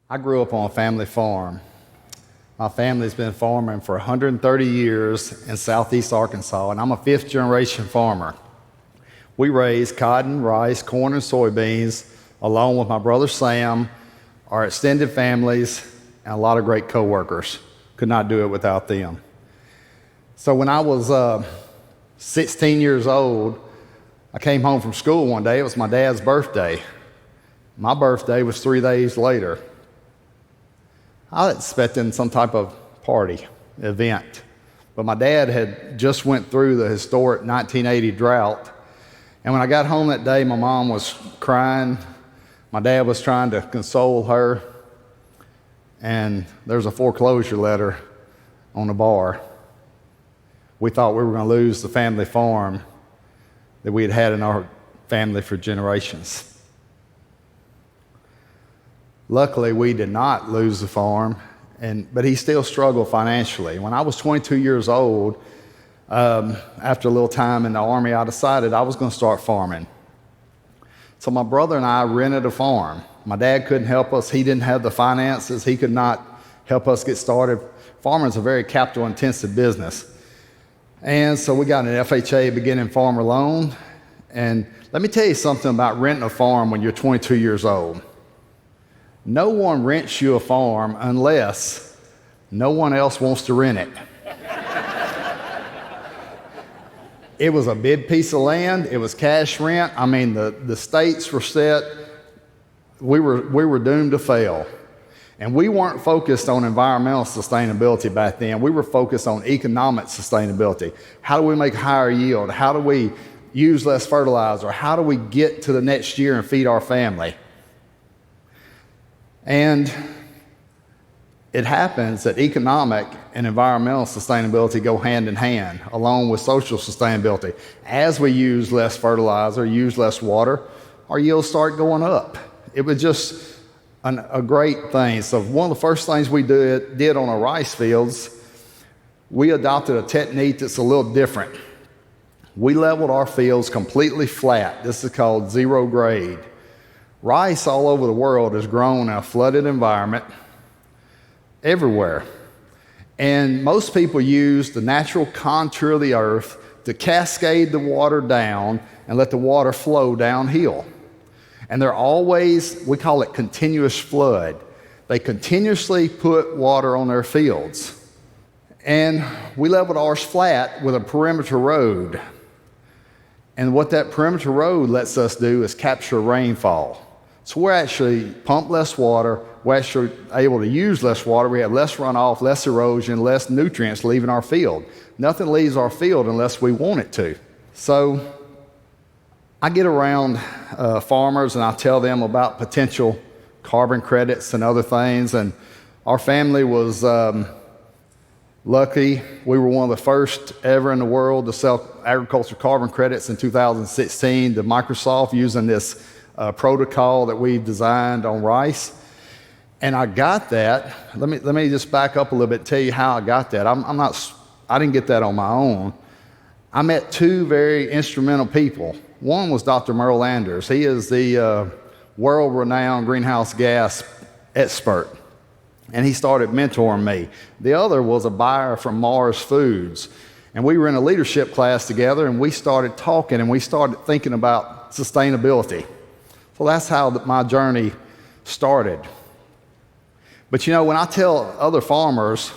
I grew up on a family farm. My family's been farming for 130 years in southeast Arkansas, and I'm a fifth generation farmer. We raise cotton, rice, corn, and soybeans, along with my brother Sam, our extended families, and a lot of great coworkers. Could not do it without them. So when I was 16 years old, I came home from school one day. It was my dad's birthday. My birthday was 3 days later. I was expecting some type of party, event. But my dad had just went through the historic 1980 drought. And when I got home that day, my mom was crying. My dad was trying to console her. And there was a foreclosure letter on the bar. We thought we were going to lose the family farm that we had had in our family for generations. Luckily, we did not lose the farm, but he still struggled financially. When I was 22 years old, after a little time in the Army, I decided I was going to start farming. So my brother and I rented a farm. My dad couldn't help us. He didn't have the finances. He could not help us get started. Farming is a very capital-intensive business. And so we got an FHA beginning farmer loan. And let me tell you something about renting a farm when you're 22 years old. No one rents you a farm unless no one else wants to rent it. It was a big piece of land. It was cash rent. I mean, the states were set. We were doomed to fail. And we weren't focused on environmental sustainability back then. We were focused on economic sustainability. How do we make higher yield? How do we use less fertilizer? How do we get to the next year and feed our family? And it happens that economic and environmental sustainability go hand in hand, along with social sustainability. As we use less fertilizer, use less water, our yields start going up. It was just a great thing. So one of the first things we did on our rice fields, we adopted a technique that's a little different. We leveled our fields completely flat. This is called zero grade. Rice all over the world is grown in a flooded environment everywhere. And most people use the natural contour of the earth to cascade the water down and let the water flow downhill. And they're always, we call it continuous flood. They continuously put water on their fields. And we leveled ours flat with a perimeter road. And what that perimeter road lets us do is capture rainfall. So we're actually pump less water, we're actually able to use less water, we have less runoff, less erosion, less nutrients leaving our field. Nothing leaves our field unless we want it to. So I get around farmers and I tell them about potential carbon credits and other things, and our family was lucky. We were one of the first ever in the world to sell agricultural carbon credits in 2016 to Microsoft using this protocol that we designed on rice. And I got that. Let me just back up a little bit and tell you how I got that. I didn't get that on my own. I met two very instrumental people. One was Dr. Merle Anders. He is the world-renowned greenhouse gas expert, and he started mentoring me. The other was a buyer from Mars Foods, and we were in a leadership class together, and we started talking, and we started thinking about sustainability. So that's how my journey started. But you know, when I tell other farmers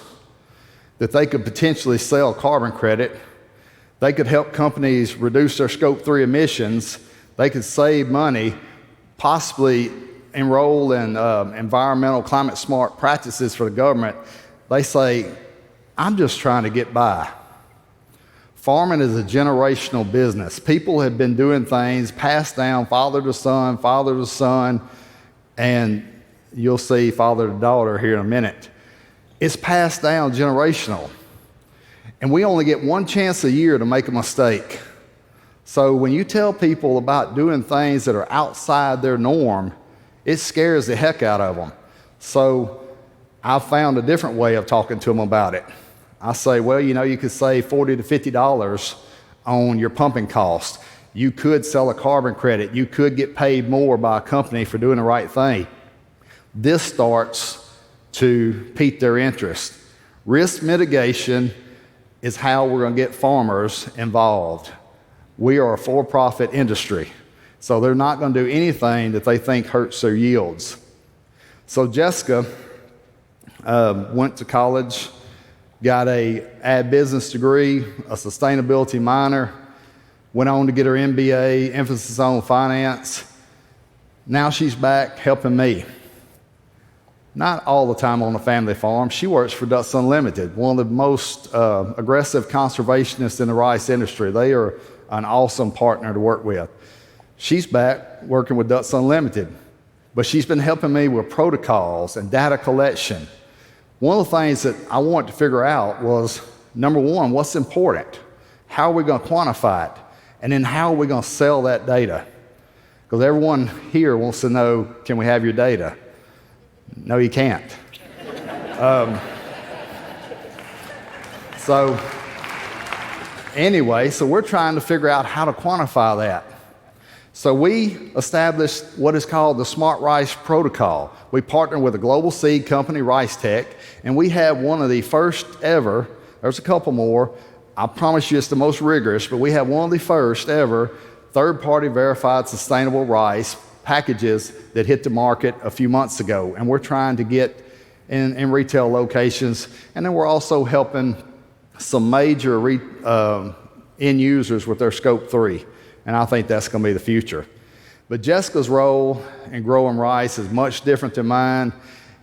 that they could potentially sell carbon credit, they could help companies reduce their Scope 3 emissions, they could save money, possibly enroll in environmental climate smart practices for the government, they say, I'm just trying to get by. Farming is a generational business. People have been doing things passed down father to son, and you'll see father to daughter here in a minute. It's passed down generational. And we only get one chance a year to make a mistake. So when you tell people about doing things that are outside their norm, it scares the heck out of them. So I found a different way of talking to them about it. I say, well, you know, you could save $40 to $50 on your pumping cost. You could sell a carbon credit. You could get paid more by a company for doing the right thing. this starts to pique their interest. Risk mitigation is how we're going to get farmers involved. We are a for-profit industry, so they're not going to do anything that they think hurts their yields. So Jessica went to college, got a ag business degree, a sustainability minor, went on to get her MBA, emphasis on finance. Now she's back helping me. Not all the time on a family farm. She works for Ducks Unlimited, one of the most aggressive conservationists in the rice industry. They are an awesome partner to work with. She's back working with Ducks Unlimited, but she's been helping me with protocols and data collection. One of the things that I wanted to figure out was, number one, what's important? How are we going to quantify it? And then how are we going to sell that data? Because everyone here wants to know, can we have your data? No, you can't. So we're trying to figure out how to quantify that. So we established what is called the Smart Rice Protocol. We partnered with a global seed company, Rice Tech, and we have one of the first ever, there's a couple more, I promise you it's the most rigorous, but we have one of the first ever third-party verified sustainable rice packages that hit the market a few months ago, and we're trying to get in retail locations, and then we're also helping some major end users with their Scope 3, and I think that's going to be the future. But Jessica's role in growing rice is much different than mine,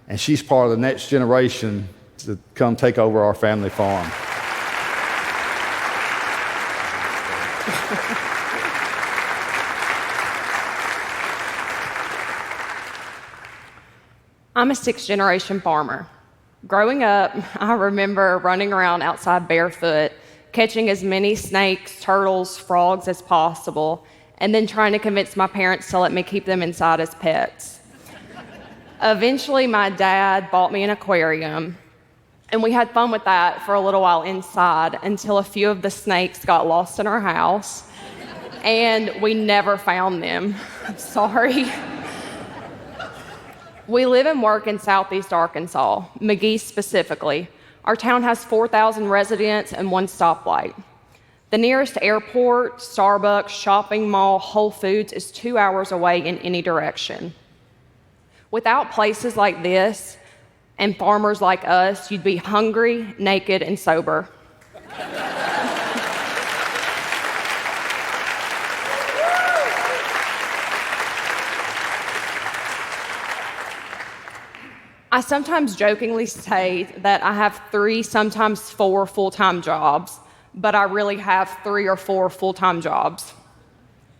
and she's part of the next generation to come take over our family farm. I'm a sixth-generation farmer. Growing up, I remember running around outside barefoot, catching as many snakes, turtles, frogs as possible, and then trying to convince my parents to let me keep them inside as pets. Eventually, my dad bought me an aquarium, and we had fun with that for a little while inside until a few of the snakes got lost in our house, and we never found them. Sorry. We live and work in Southeast Arkansas, McGee specifically. Our town has 4,000 residents and one stoplight. The nearest airport, Starbucks, shopping mall, Whole Foods is 2 hours away in any direction. Without places like this and farmers like us, you'd be hungry, naked, and sober. I sometimes jokingly say that I have 3, sometimes 4 full-time jobs, but I really have 3 or 4 full-time jobs.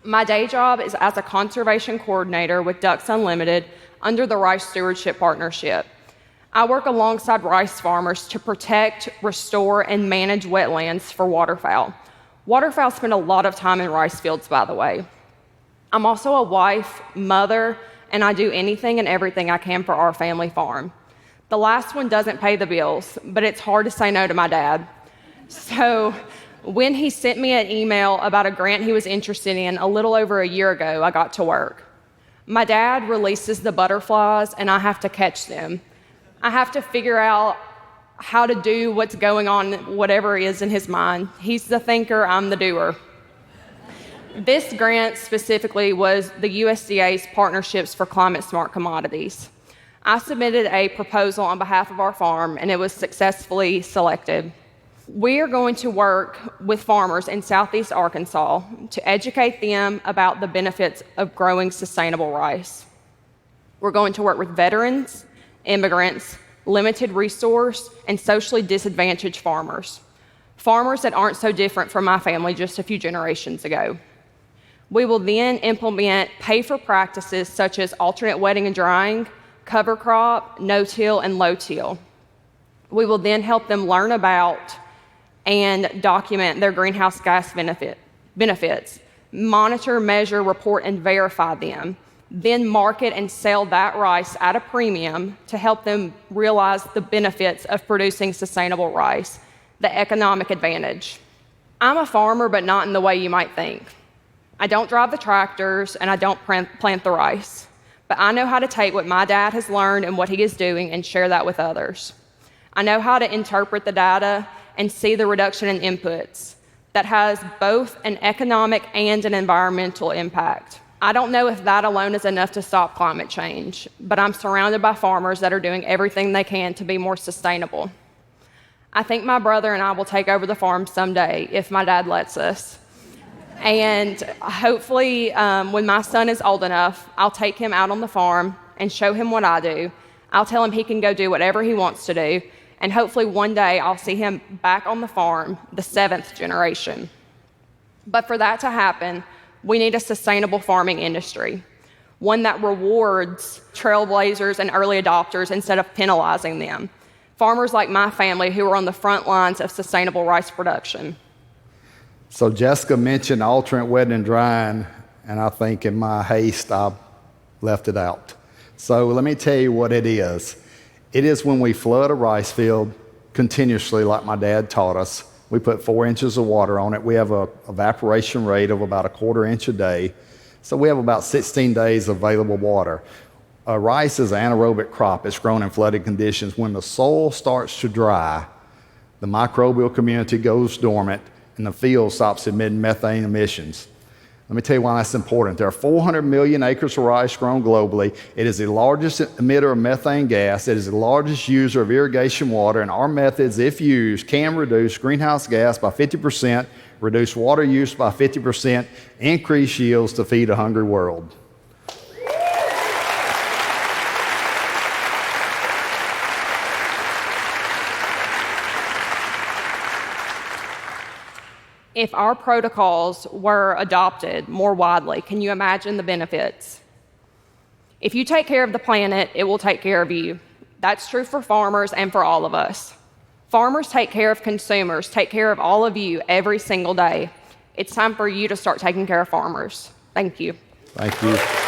My day job is as a conservation coordinator with Ducks Unlimited under the Rice Stewardship Partnership. I work alongside rice farmers to protect, restore, and manage wetlands for waterfowl. Waterfowl spend a lot of time in rice fields, by the way. I'm also a wife, mother, and I do anything and everything I can for our family farm. The last one doesn't pay the bills, but it's hard to say no to my dad. So when he sent me an email about a grant he was interested in a little over a year ago, I got to work. My dad releases the butterflies, and I have to catch them. I have to figure out how to do what's going on, whatever is in his mind. He's the thinker, I'm the doer. This grant specifically was the USDA's Partnerships for Climate Smart Commodities. I submitted a proposal on behalf of our farm, and it was successfully selected. We are going to work with farmers in Southeast Arkansas to educate them about the benefits of growing sustainable rice. We're going to work with veterans, immigrants, limited resource, and socially disadvantaged farmers. Farmers that aren't so different from my family just a few generations ago. We will then implement pay-for practices such as alternate wetting and drying, cover crop, no-till, and low-till. We will then help them learn about and document their greenhouse gas benefits, monitor, measure, report, and verify them, then market and sell that rice at a premium to help them realize the benefits of producing sustainable rice, the economic advantage. I'm a farmer, but not in the way you might think. I don't drive the tractors, and I don't plant the rice. but I know how to take what my dad has learned and what he is doing and share that with others. I know how to interpret the data and see the reduction in inputs that has both an economic and an environmental impact. I don't know if that alone is enough to stop climate change, but I'm surrounded by farmers that are doing everything they can to be more sustainable. I think my brother and I will take over the farm someday if my dad lets us. And hopefully, when my son is old enough, I'll take him out on the farm and show him what I do. I'll tell him he can go do whatever he wants to do. And hopefully one day I'll see him back on the farm, the 7th generation. But for that to happen, we need a sustainable farming industry, one that rewards trailblazers and early adopters instead of penalizing them. Farmers like my family who are on the front lines of sustainable rice production. So Jessica mentioned alternate wetting and drying, and I think in my haste I left it out. So let me tell you what it is. It is when we flood a rice field continuously like my dad taught us. We put 4 inches of water on it. We have an evaporation rate of about 1/4 inch a day. So we have about 16 days of available water. Rice is an anaerobic crop. It's grown in flooded conditions. When the soil starts to dry, the microbial community goes dormant and the field stops emitting methane emissions. Let me tell you why that's important. There are 400 million acres of rice grown globally. It is the largest emitter of methane gas. It is the largest user of irrigation water, and our methods, if used, can reduce greenhouse gas by 50%, reduce water use by 50%, increase yields to feed a hungry world. If our protocols were adopted more widely, can you imagine the benefits? If you take care of the planet, it will take care of you. That's true for farmers and for all of us. Farmers take care of consumers, take care of all of you every single day. It's time for you to start taking care of farmers. Thank you. Thank you.